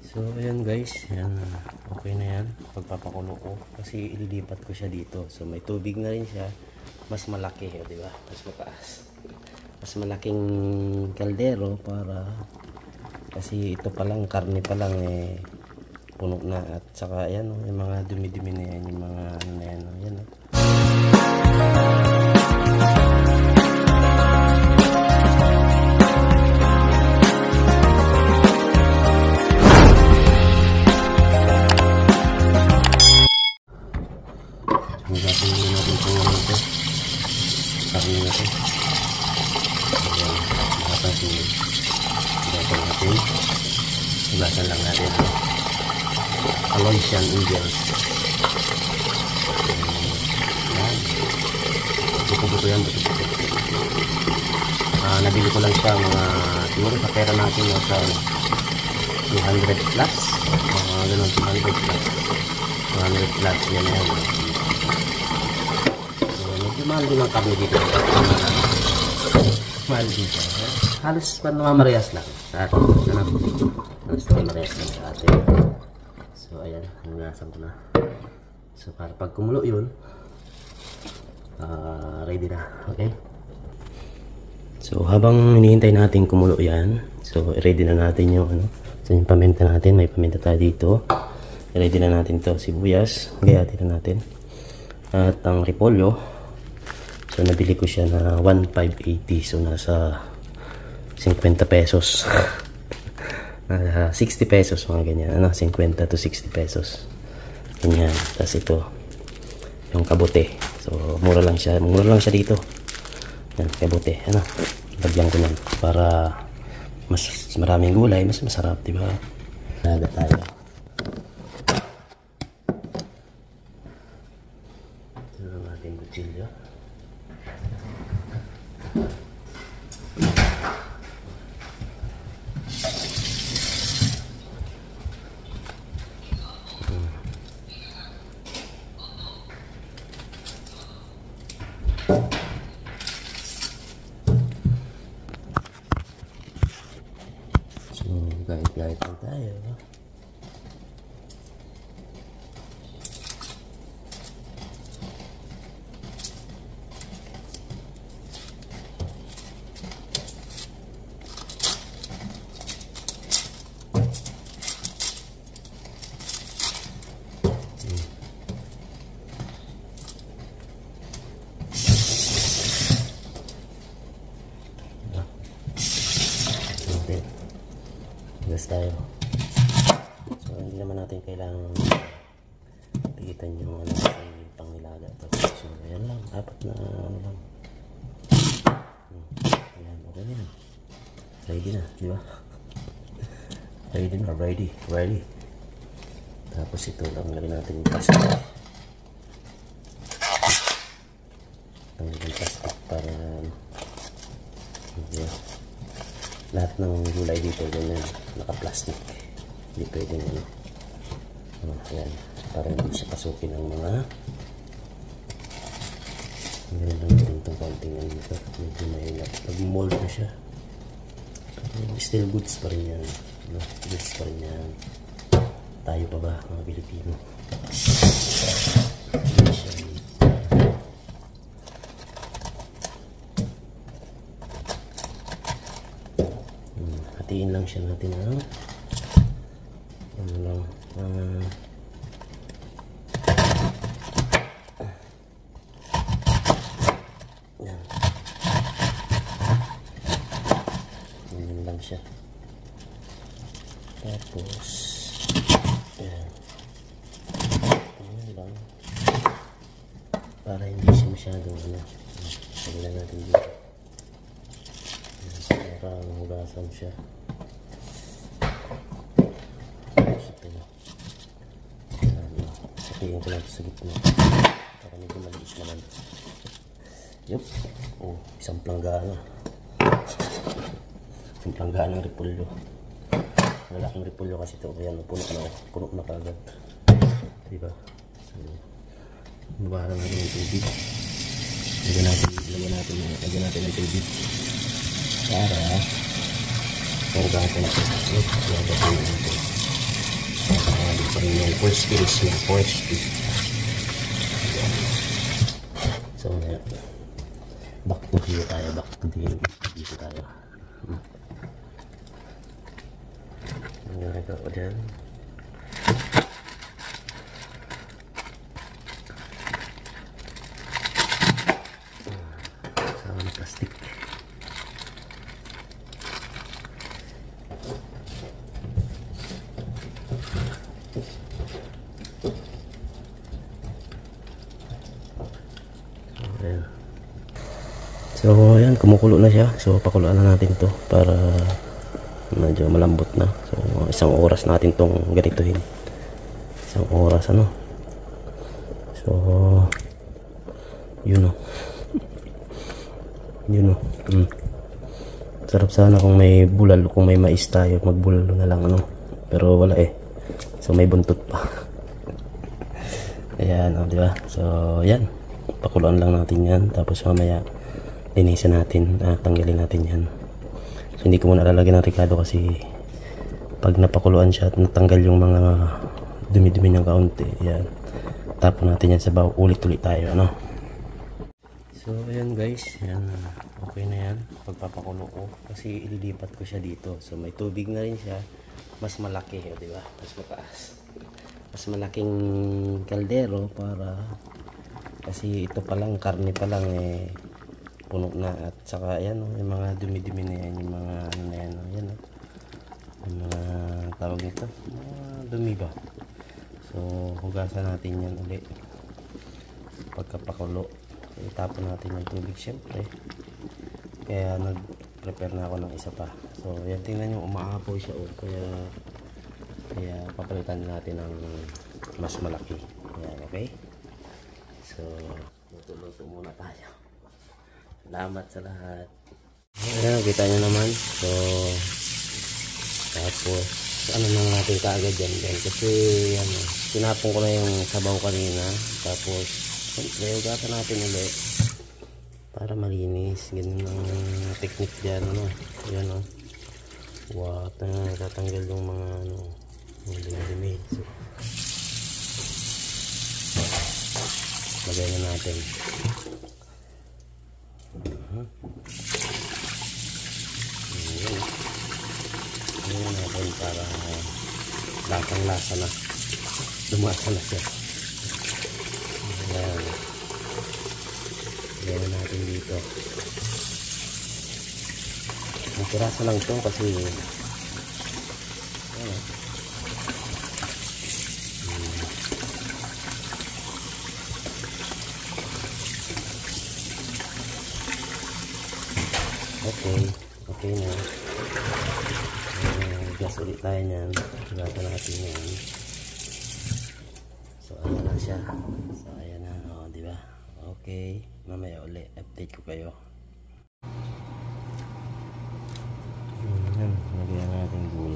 So ayan guys, yan, okay na yan pagpapakulo ko kasi ililipat ko siya dito. So may tubig na rin siya, mas malaki, di ba? Mas mataas, mas malaking kaldero para kasi ito pa lang, karne pa lang puno na. At saka ayan, yung mga dumi-dumi na yan, yung mga ano na yan, yan. Hugasan muna natin itong ano ito, karne na ito. Hugasan lang natin Aloysian Angels. Yan, buto-buto yan, buto-buto. Nabili ko lang siya mga siguro sa pera natin sa 200 plus, mga ganun, 200 plus 200 plus, yan yan. Mahal din ang karne dito. Mahal dito. Halos pa namamarehas lang sa atin. Halos namamarehas lang sa atin. So ayan, hanggasan ko na. So para pag kumulo yun, ready na. Okay? So habang hinihintay natin kumulo yan, so ready na natin yung ano. So yung paminta natin, may paminta tayo dito. Ready na natin to, sibuyas. Gayatin na natin. At ang repolyo, so nabili ko siya na 1,580. So nasa 50 pesos. Nasa 60 pesos mga ganyan. Ano, 50 to 60 pesos. Ganyan. Tapos ito yung kabote. So mura lang siya dito. Yan, kabote. Ano, lagyan ko nan para mas maraming gulay, mas masarap, di ba? Naga tayo. Ito lang ating kutsilyo. So, gayet-gayet lang tayo. Gas tayo. So hindi naman natin kailangan pigitan yung ano sa pangnilaga to. So ayan lang, apat na ano lang. Ayan, okay na yan. Ready na, di ba? Ready na, ready. Tapos ito lang lagyan natin yung plastic. Tanggalin yung plastic para lahat ng gulay dito ganyan naka-plastic, hindi pwedeng ano, ayan, para hindi siya pasukin ng mga ganyan lang natin itong konting ano dito, medyo mahirap mag-mold na siya. Still goods pa rin yan, no? Goods pa rin yan. Tayo pa ba mga Pilipino? Hatiin lang siya natin ano lang yan. Ganyan lang siya. Tapos yan. Ganyan lang para hindi siya masyadong ano. Sabihin natin dito para mahugasan siya. Sabihin ko lang sa gitna para medyo maliit naman. Yup. Oh, isang planggana ng repolyo. Malaking repolyo kasi ito. Ayan, puno na kagad, diba? So mabaharang natin yung tubig. Lagyan natin ng tubig para hugasan natin. yung first skills niya, first skill. So, back to dito tayo, dito tayo. Ang ginagawa ko dyan. Sama ng plastic. So ayan, kumukulo na siya. So pakuluan na natin to para medyo malambot na. So 1 oras natin tong ganituhin. 1 oras ano. So yun o. Yun o. Sarap sana kung may bulal, kung may mais tayo, magbulalo na lang ano. Pero wala eh. So may buntot pa. Ayan o, diba? So yan. Pakuluan lang natin yan. Tapos mamaya linisin natin, tanggalin natin yan. So hindi ko muna lalagyan ng Ricardo kasi pag napakuluan siya at natanggal yung mga dumi-dumi ng kaunti, yan, tapon natin yan sa baw, ulit-ulit tayo ano. So ayan guys, yan, okay na yan pagpapakulo ko kasi ililipat ko siya dito. So may tubig na rin siya, mas malaki, di ba? Mas mataas, mas malaking kaldero para kasi ito pa lang, karne pa lang eh puno na. At saka yan o, yung mga dumi-dumi na yan, yung mga ano na yan o, yan o, yung mga tawag nito, mga dumi ba. So hugasan natin yan ulit pagkapakulo. So, itapon natin yung tubig syempre, kaya nag prepare na ako ng isa pa. So yan, tingnan nyo, umaapaw siya o, kaya papalitan natin ng mas malaki. Yan, okay. So luto-luto muna tayo. Salamat sa lahat. Ayan, kita nyo naman. So tapos ano na natin kaagad yan din kasi ano, tinapon ko na yung sabaw kanina. Tapos hugasan natin ulit para malinis. Ganun ang technique dyan ano. Yan o, wow, tatanggal yung mga ano, mga dumi-dumi. So lagay na natin. Ayan natin para lasang-lasa na, lumasa na siya. Ayan, lagyan na natin dito. Ang pirasa lang ito kasi ayan. Okay na. Gas ulit tayo nyan. Gasa natin yan. So ayan na siya. So ayan na. O, diba? Okay. Mamaya ulit. Update ko kayo. Ayan. Lagyan natin gulay.